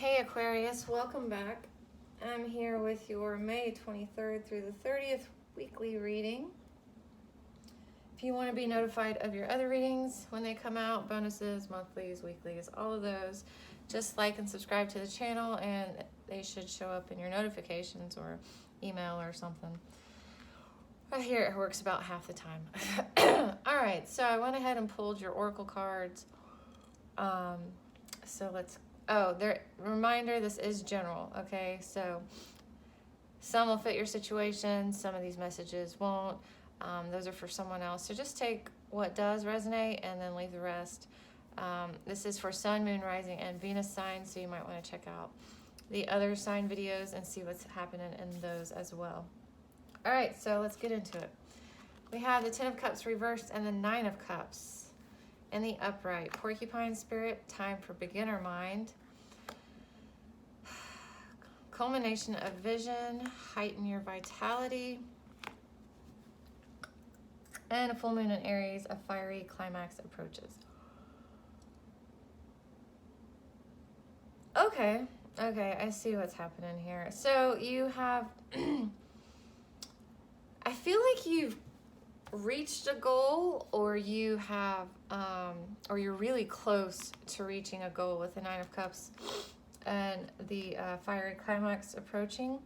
Hey Aquarius, welcome back. I'm here with your May 23rd through the 30th weekly reading. If you want to be notified of your other readings when they come out, bonuses, monthlies, weeklies, all of those, just like and subscribe to the channel and they should show up in your notifications or email or something. Right here it works about half the time. All right, so I went ahead and pulled your Oracle cards. So let's, reminder, this is general, okay? So some will fit your situation, some of these messages won't. Those are for someone else. So just take what does resonate and then leave the rest. This is for Sun, Moon, Rising, and Venus signs, so you might want to check out the other sign videos and see what's happening in those as well. All right, so let's get into it. We have the Ten of Cups reversed and the Nine of Cups in the upright. Porcupine spirit, time for beginner mind. Culmination of vision, heighten your vitality. And a full moon in Aries, a fiery climax approaches. Okay, I see what's happening here. So you have, I feel like you've reached a goal, or you have, or you're really close to reaching a goal with the Nine of Cups and the fiery climax approaching.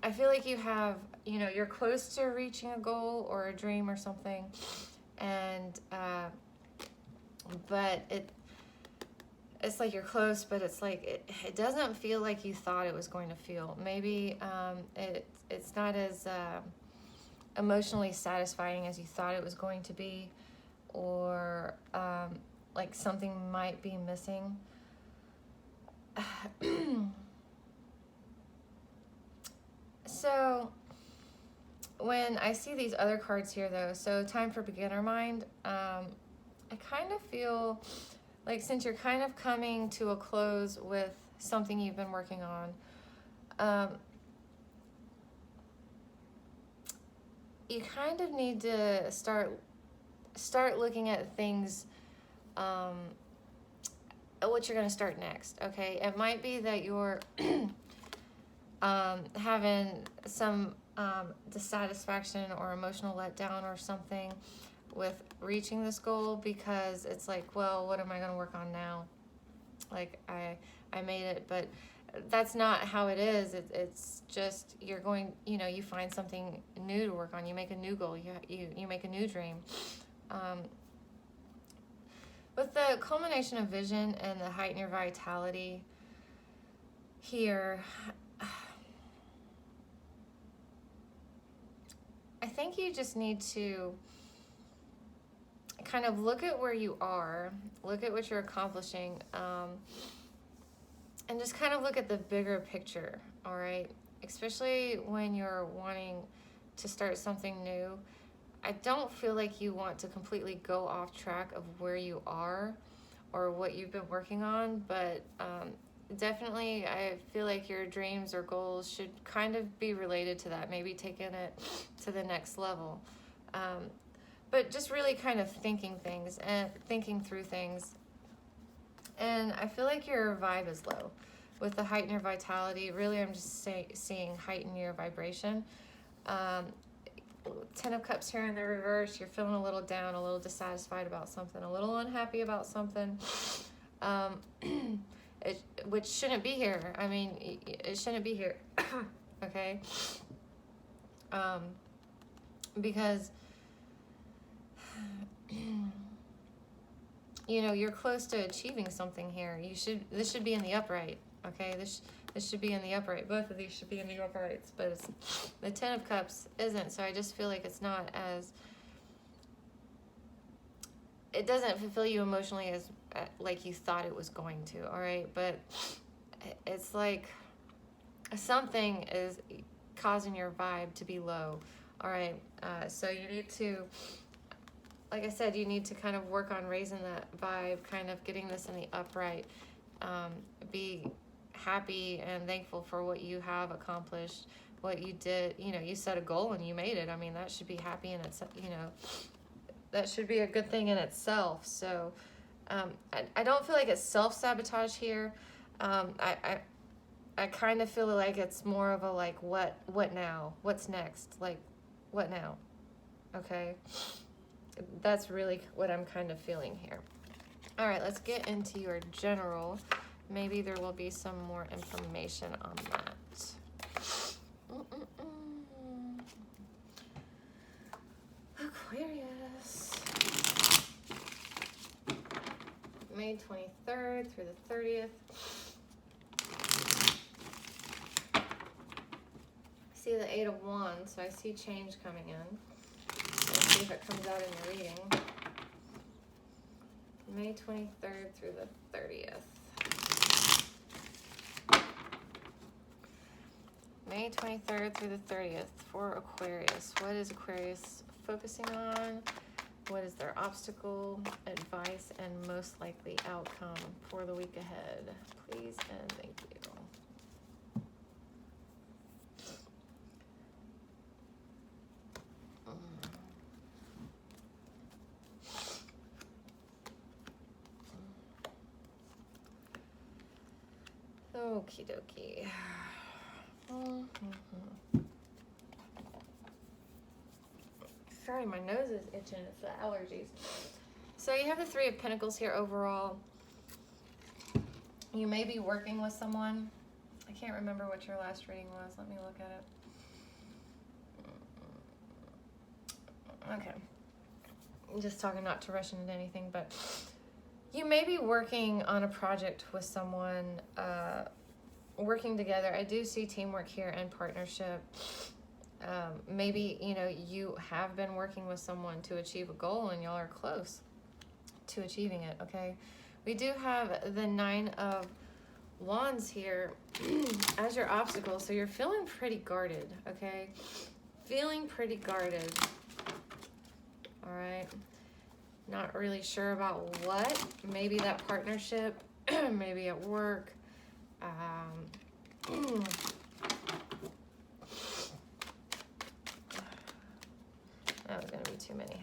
I feel like you have, you're close to reaching a goal or a dream or something, and but it's like you're close, but it's like it doesn't feel like you thought it was going to feel. Maybe it's not as emotionally satisfying as you thought it was going to be, or like something might be missing. So when I see these other cards here though, so time for beginner mind, I kind of feel like since you're kind of coming to a close with something you've been working on, you kind of need to start looking at things, what you're going to start next, okay? It might be that you're having some dissatisfaction or emotional letdown or something with reaching this goal, because it's like, well, what am I going to work on now? Like I made it, but that's not how it is. It's just you're going, you find something new to work on. You make a new goal. You make a new dream. With the culmination of vision and the heighten your vitality here, I think you just need to kind of look at where you are, look at what you're accomplishing, and just kind of look at the bigger picture, all right? Especially when you're wanting to start something new. I don't feel like you want to completely go off track of where you are or what you've been working on, but definitely I feel like your dreams or goals should kind of be related to that, maybe taking it to the next level. But just really kind of thinking things and thinking through things. And I feel like your vibe is low. With the heighten your vitality, really I'm just seeing heighten your vibration. Ten of Cups here in the reverse, you're feeling a little down, a little dissatisfied about something, a little unhappy about something, which shouldn't be here. I mean, it shouldn't be here, okay? Because you're close to achieving something here. This should be in the upright, okay? This should be in the upright. Both of these should be in the uprights, but the Ten of Cups isn't, so I just feel like it's not as, it doesn't fulfill you emotionally as like you thought it was going to, all right? But it's like something is causing your vibe to be low, all right? So you need to, like I said, you need to kind of work on raising that vibe, kind of getting this in the upright. Be happy and thankful for what you have accomplished, what you did. You set a goal and you made it. I mean, that should be happy in itself, that should be a good thing in itself. So I don't feel like it's self-sabotage here. I kind of feel like it's more of a like, what now? What's next? Like, what now? Okay. That's really what I'm kind of feeling here. All right, let's get into your general. Maybe there will be some more information on that. Aquarius. May 23rd through the 30th. I see the 8 of Wands, so I see change coming in. Let's see if it comes out in the reading. May 23rd through the 30th. May 23rd through the 30th for Aquarius. What is Aquarius focusing on? What is their obstacle, advice, and most likely outcome for the week ahead? Please and thank you. Okie dokie. Sorry, my nose is itching. It's the allergies. So you have the 3 of Pentacles here overall. You may be working with someone. I can't remember what your last reading was. Let me look at it. Okay. I'm just talking not to rush into anything, but you may be working on a project with someone, working together. I do see teamwork here and partnership. Maybe, you know, you have been working with someone to achieve a goal and y'all are close to achieving it, okay? We do have the 9 of Wands here as your obstacle, so you're feeling pretty guarded, okay? Feeling pretty guarded, all right? Not really sure about what. Maybe that partnership, maybe at work. That was going to be too many.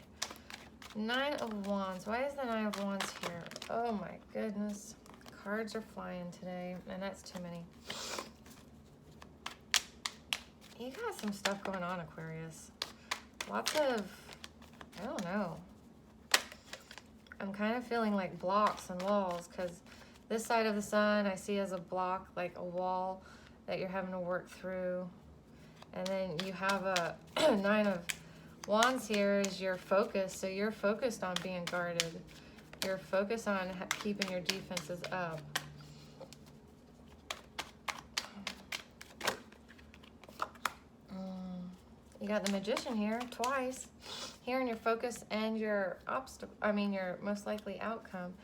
9 of Wands. Why is the 9 of Wands here? Oh my goodness. Cards are flying today, and that's too many. You got some stuff going on, Aquarius. Lots of, I don't know. I'm kind of feeling like blocks and walls, because this side of the sun I see as a block, like a wall that you're having to work through. And then you have a 9 of Wands here is your focus, so you're focused on being guarded. You're focused on keeping your defenses up. You got the Magician here twice. Here in your focus and your obstacle, your most likely outcome.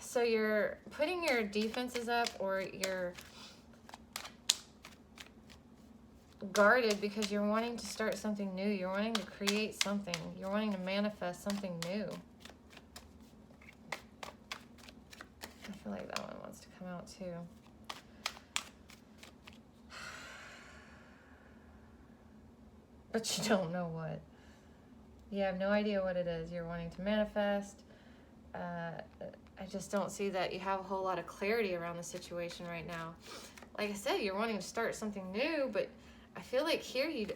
So you're putting your defenses up, or you're guarded because you're wanting to start something new. You're wanting to create something. You're wanting to manifest something new. I feel like that one wants to come out too. But you don't know what. You have no idea what it is you're wanting to manifest. I just don't see that you have a whole lot of clarity around the situation right now. Like I said, you're wanting to start something new, but I feel like here you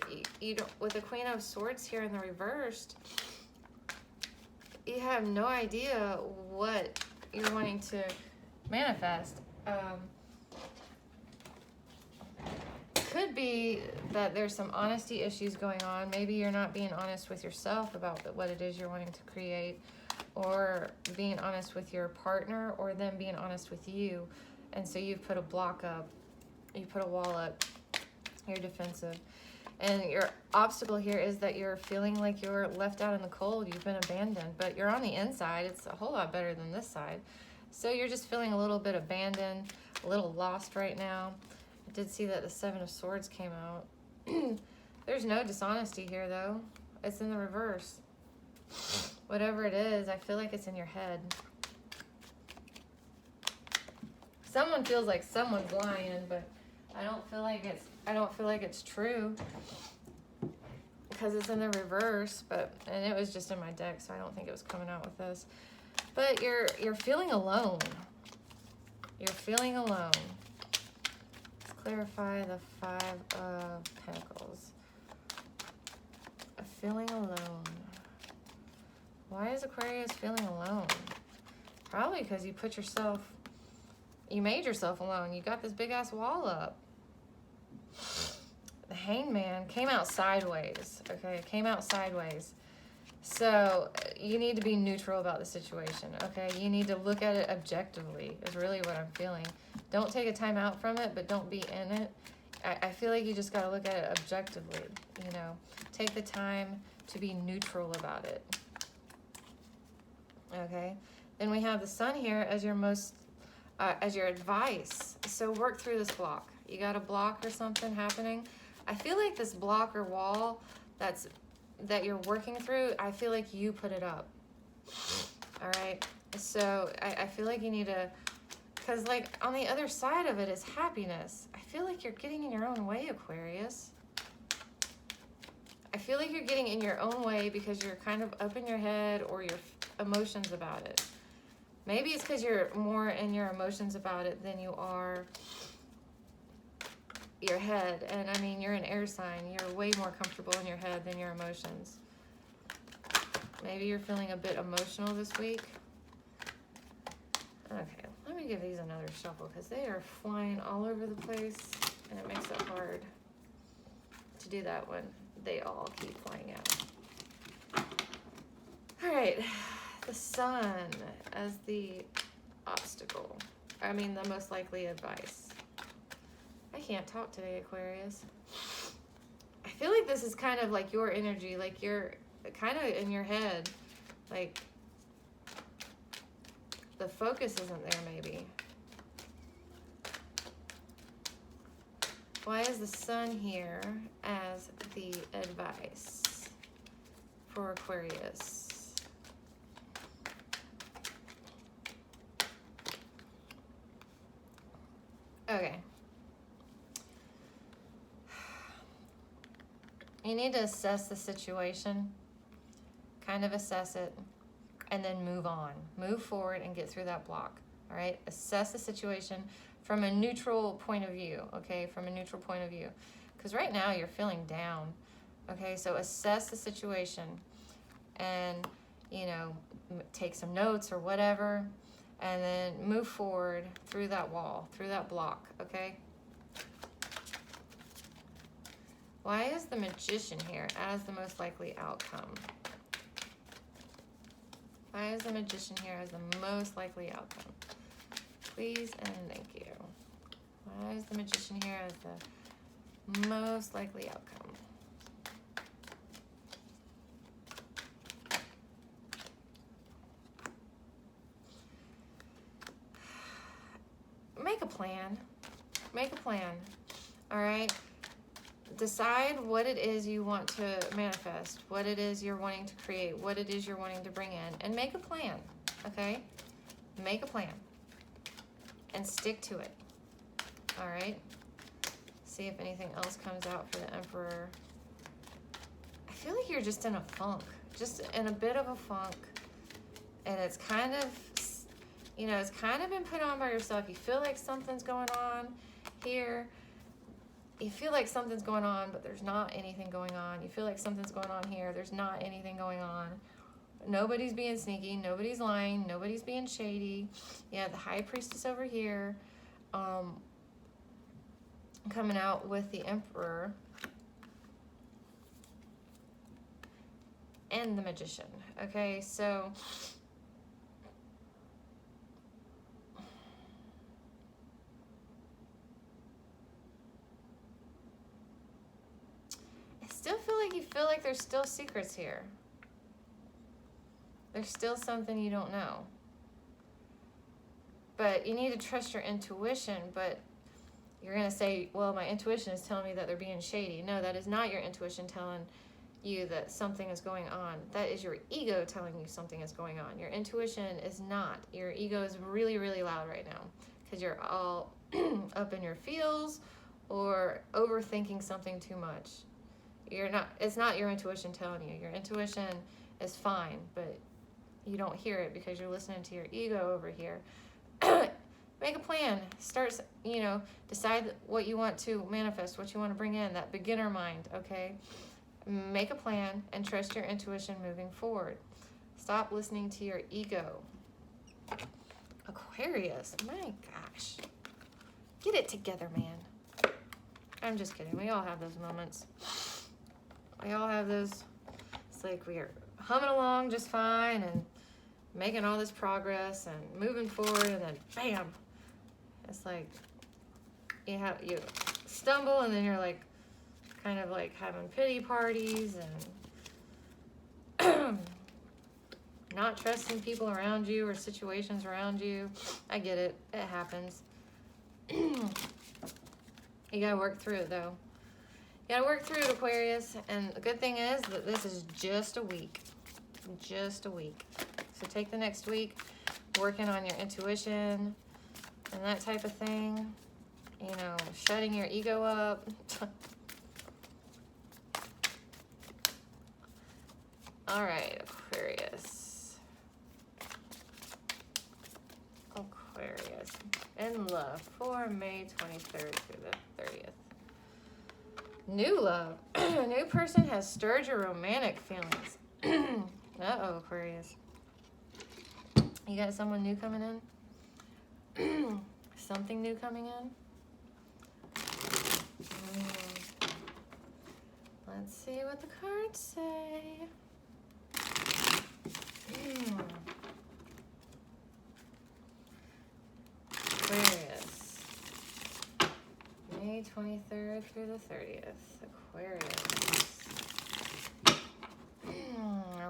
don't, with the Queen of Swords here in the reversed, you have no idea what you're wanting to manifest. Could be that there's some honesty issues going on. Maybe you're not being honest with yourself about what it is you're wanting to create, or being honest with your partner, or them being honest with you. And so you've put a block up, you put a wall up, you're defensive. And your obstacle here is that you're feeling like you're left out in the cold, you've been abandoned, but you're on the inside. It's a whole lot better than this side. So you're just feeling a little bit abandoned, a little lost right now. I did see that the 7 of Swords came out. There's no dishonesty here, though. It's in the reverse. Whatever it is, I feel like it's in your head. Someone feels like someone's lying, but I don't feel like it's true, because it's in the reverse. And it was just in my deck, so I don't think it was coming out with this. But you're feeling alone. You're feeling alone. Let's clarify the Five of Pentacles. A feeling alone. Why is Aquarius feeling alone? Probably because you made yourself alone. You got this big ass wall up. The Hangman came out sideways. Okay, it came out sideways. So you need to be neutral about the situation. Okay, you need to look at it objectively is really what I'm feeling. Don't take a time out from it, but don't be in it. I feel like you just got to look at it objectively. You know, take the time to be neutral about it. Okay, then we have the Sun here as your as your advice. So work through this block. You got a block or something happening. I feel like this block or wall that you're working through, I feel like you put it up. All right, so I feel like you need to, because like on the other side of it is happiness. I feel like you're getting in your own way, Aquarius. I feel like you're getting in your own way because you're kind of up in your head or your emotions about it. Maybe it's because you're more in your emotions about it than you are your head. And I mean, you're an air sign. You're way more comfortable in your head than your emotions. Maybe you're feeling a bit emotional this week. Okay, let me give these another shuffle because they are flying all over the place and it makes it hard to do that one. They all keep flying out. All right, the Sun as the obstacle. I mean, the most likely advice. I can't talk today, Aquarius. I feel like this is kind of like your energy, like you're kind of in your head, like the focus isn't there maybe. Why is the Sun here as the advice for Aquarius? Okay. You need to assess the situation, kind of assess it, and then move on. Move forward and get through that block, all right? Assess the situation from a neutral point of view, okay? From a neutral point of view. Because right now you're feeling down, okay? So assess the situation and, you know, take some notes or whatever, and then move forward through that wall, through that block, okay? Why is the Magician here as the most likely outcome? Why is the Magician here as the most likely outcome? Please and thank you. Why is the Magician here as the most likely outcome? Make a plan. Make a plan. All right? Decide what it is you want to manifest, what it is you're wanting to create, what it is you're wanting to bring in, and make a plan, okay? Make a plan and stick to it, all right? See if anything else comes out for the Emperor. I feel like you're just in a funk, just in a bit of a funk, and it's kind of, you know, it's kind of been put on by yourself. You feel like something's going on here. You feel like something's going on, but there's not anything going on. You feel like something's going on here. There's not anything going on. Nobody's being sneaky. Nobody's lying. Nobody's being shady. Yeah, the High Priestess over here coming out with the Emperor and the Magician. Okay, so still feel like there's still secrets here. There's still something you don't know. But you need to trust your intuition, but you're going to say, well, my intuition is telling me that they're being shady. No, that is not your intuition telling you that something is going on. That is your ego telling you something is going on. Your intuition is not. Your ego is really, really loud right now because you're all up in your feels or overthinking something too much. It's not your intuition telling you. Your intuition is fine, but you don't hear it because you're listening to your ego over here. Make a plan. Start, you know, decide what you want to manifest, what you want to bring in, that beginner mind, okay? Make a plan and trust your intuition moving forward. Stop listening to your ego. Aquarius, my gosh. Get it together, man. I'm just kidding. We all have those moments. We all have those. It's like we are humming along just fine and making all this progress and moving forward, and then bam. It's like you stumble, and then you're like kind of like having pity parties and not trusting people around you or situations around you. I get it. It happens. You gotta work through it, though. You gotta work through it, Aquarius. And the good thing is that this is just a week. Just a week. So take the next week working on your intuition and that type of thing. You know, shutting your ego up. All right, Aquarius. Aquarius. In love for May 23rd through the 30th. New love. A new person has stirred your romantic feelings. Uh-oh, Aquarius. You got someone new coming in? Something new coming in? Let's see what the cards say. Aquarius. May 23rd through the 30th. Aquarius.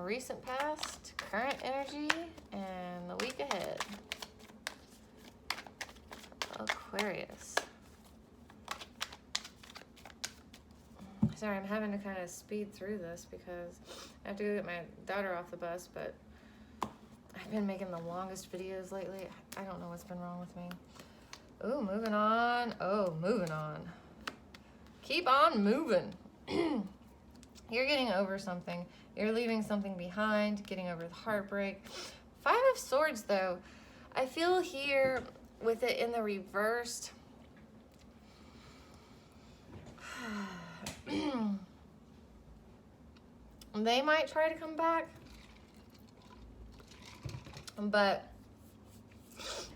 Recent past, current energy, and the week ahead. Aquarius. Sorry, I'm having to kind of speed through this because I have to go get my daughter off the bus, but I've been making the longest videos lately. I don't know what's been wrong with me. Ooh, moving on. Oh, moving on. Keep on moving. You're getting over something. You're leaving something behind, getting over the heartbreak. 5 of Swords, though. I feel here with it in the reversed. They might try to come back. But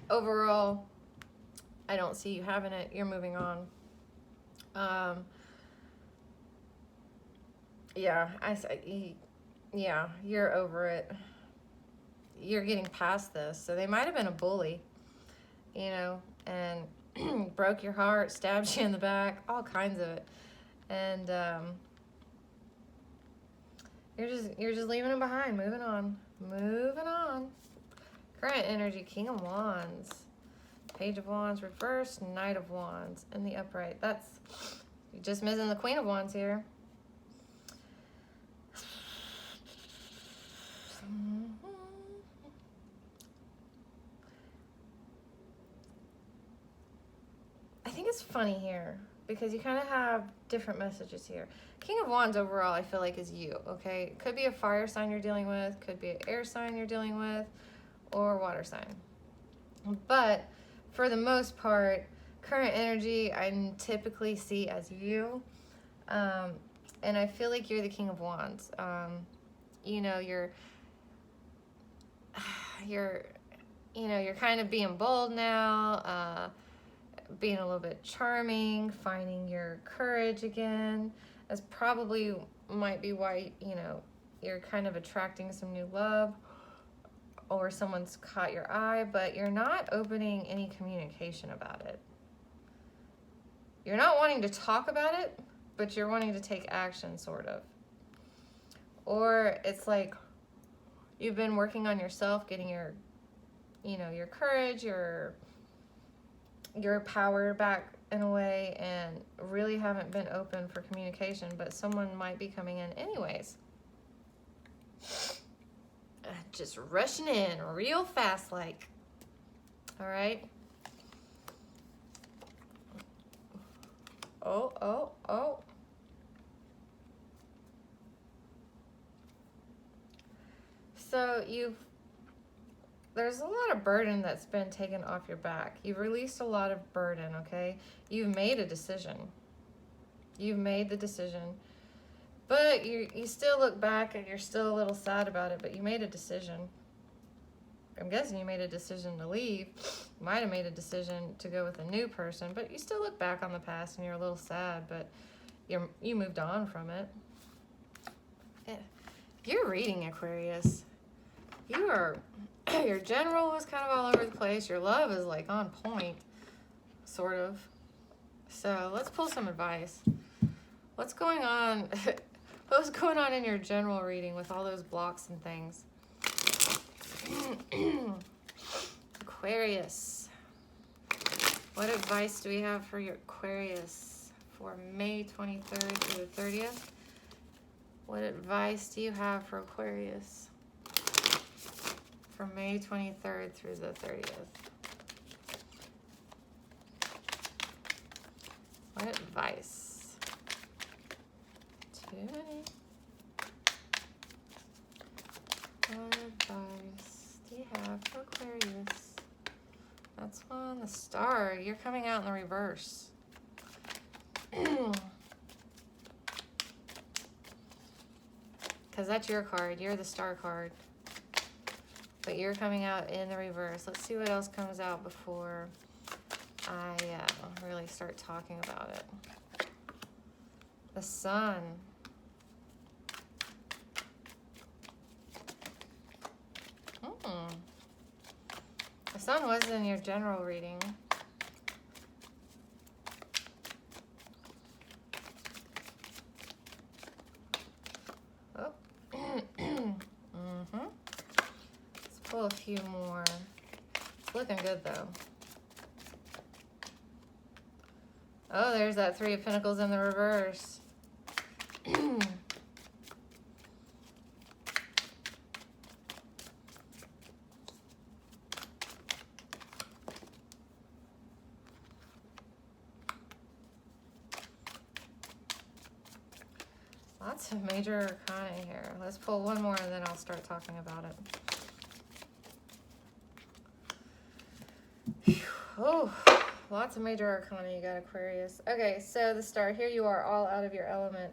overall, I don't see you having it. You're moving on. Yeah, you're over it. You're getting past this. So they might have been a bully, you know, and broke your heart, stabbed you in the back, all kinds of it. And you're just leaving them behind, moving on. Current energy, King of Wands, Page of Wands, reverse, Knight of Wands, and the upright. You're just missing the Queen of Wands here. I think it's funny here because you kind of have different messages here. King of Wands overall, I feel like, is you, okay? Could be a fire sign you're dealing with, could be an air sign you're dealing with, or water sign. But for the most part, current energy I typically see as you. And I feel like you're the King of Wands. You know, you're kind of being bold now, being a little bit charming, finding your courage again. That's probably might be why, you know, you're kind of attracting some new love or someone's caught your eye, but you're not opening any communication about it. You're not wanting to talk about it, but you're wanting to take action, sort of. Or it's like you've been working on yourself, getting your, you know, your courage, your power back in a way, and really haven't been open for communication, but someone might be coming in anyways. Just rushing in real fast, like. All right. Oh. So there's a lot of burden that's been taken off your back. You've released a lot of burden, okay? You've made a decision. You've made the decision. But you still look back and you're still a little sad about it, but you made a decision. I'm guessing you made a decision to leave. You might have made a decision to go with a new person, but you still look back on the past and you're a little sad, but you moved on from it. You're reading, Aquarius. Your general was kind of all over the place. Your love is like on point, sort of. So let's pull some advice. What's going on? What's going on in your general reading with all those blocks and things? Aquarius. What advice do we have for your Aquarius for May 23rd through the 30th? What advice do you have for Aquarius from May 23rd through the 30th? What advice? Too many. What advice do you have for Aquarius? That's one, the star. You're coming out in the reverse. Because that's your card. You're the star card. But you're coming out in the reverse. Let's see what else comes out before I really start talking about it. The sun. The sun was in your general reading. Oh. Let's pull a few more. It's looking good though. Oh, there's that Three of Pentacles in the reverse. Lots of major arcana here. Let's pull one more and then I'll start talking about it. Oh, lots of major arcana you got, Aquarius. Okay, so the star. Here you are, all out of your element.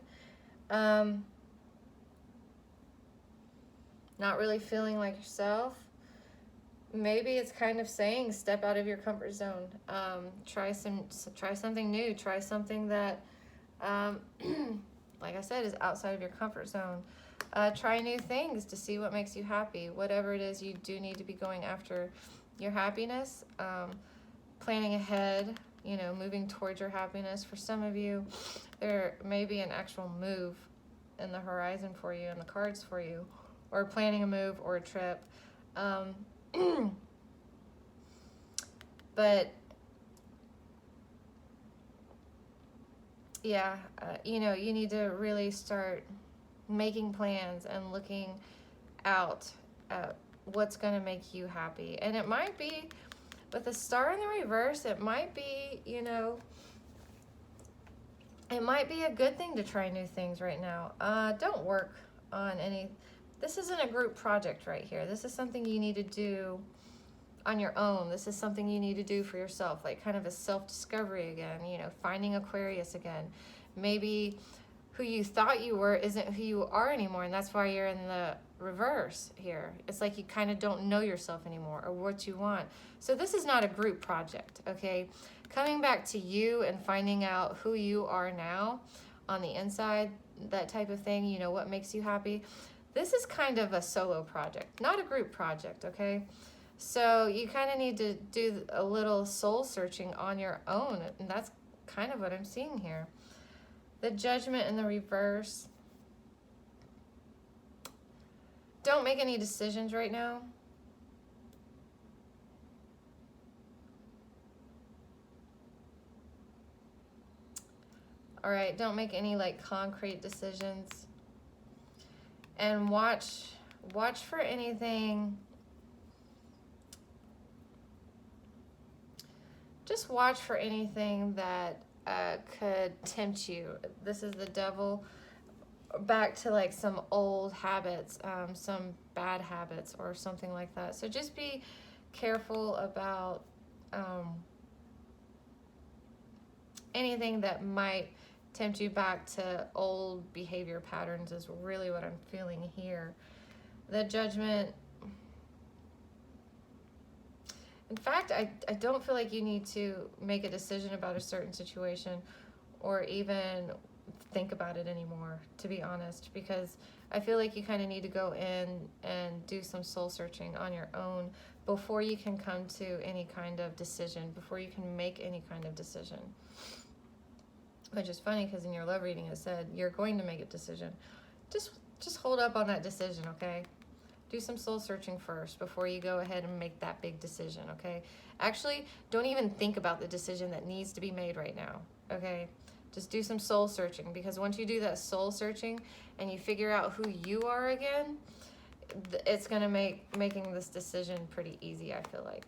Not really feeling like yourself. Maybe it's kind of saying step out of your comfort zone. Try something new. Try something that, like I said, is outside of your comfort zone. Try new things to see what makes you happy. Whatever it is, you do need to be going after your happiness. Planning ahead, you know, moving towards your happiness. For some of you, there may be an actual move in the horizon for you, in the cards for you, or planning a move or a trip. But yeah, you know, you need to really start making plans and looking out at what's going to make you happy. And it might be, with the star in the reverse, it might be, you know, it might be a good thing to try new things right now. Don't work on any, this isn't a group project right here. This is something you need to do on your own. This is something you need to do for yourself, like kind of a self-discovery again, you know, finding Aquarius again. Maybe who you thought you were isn't who you are anymore, and that's why you're in the reverse here. It's like you kind of don't know yourself anymore or what you want. So this is not a group project, okay? Coming back to you and finding out who you are now on the inside, that type of thing, you know, what makes you happy. This is kind of a solo project, not a group project, okay? So you kind of need to do a little soul searching on your own, and that's kind of what I'm seeing here. The Judgment in the reverse. Don't make any decisions right now. All right, don't make any like concrete decisions. And watch for anything. Just watch for anything that could tempt you. This is the devil. back to like some old habits, some bad habits or something like that. So just be careful about anything that might tempt you back to old behavior patterns is really what I'm feeling here. The Judgment. In fact, I don't feel like you need to make a decision about a certain situation or even think about it anymore, to be honest, because I feel like you kind of need to go in and do some soul searching on your own before you can come to any kind of decision, before you can make any kind of decision. Which is funny because in your love reading it said you're going to make a decision. Just hold up on that decision, okay? Do some soul searching first before you go ahead and make that big decision, okay? Actually, don't even think about the decision that needs to be made right now, okay? Just do some soul searching, because once you do that soul searching and you figure out who you are again, it's going to make making this decision pretty easy, I feel like.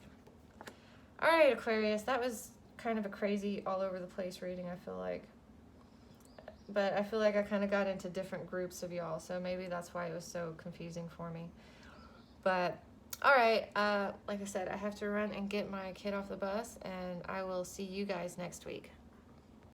All right, Aquarius, that was kind of a crazy all over the place reading, I feel like. But I feel like I kind of got into different groups of y'all, so maybe that's why it was so confusing for me. But, all right, like I said, I have to run and get my kid off the bus, and I will see you guys next week.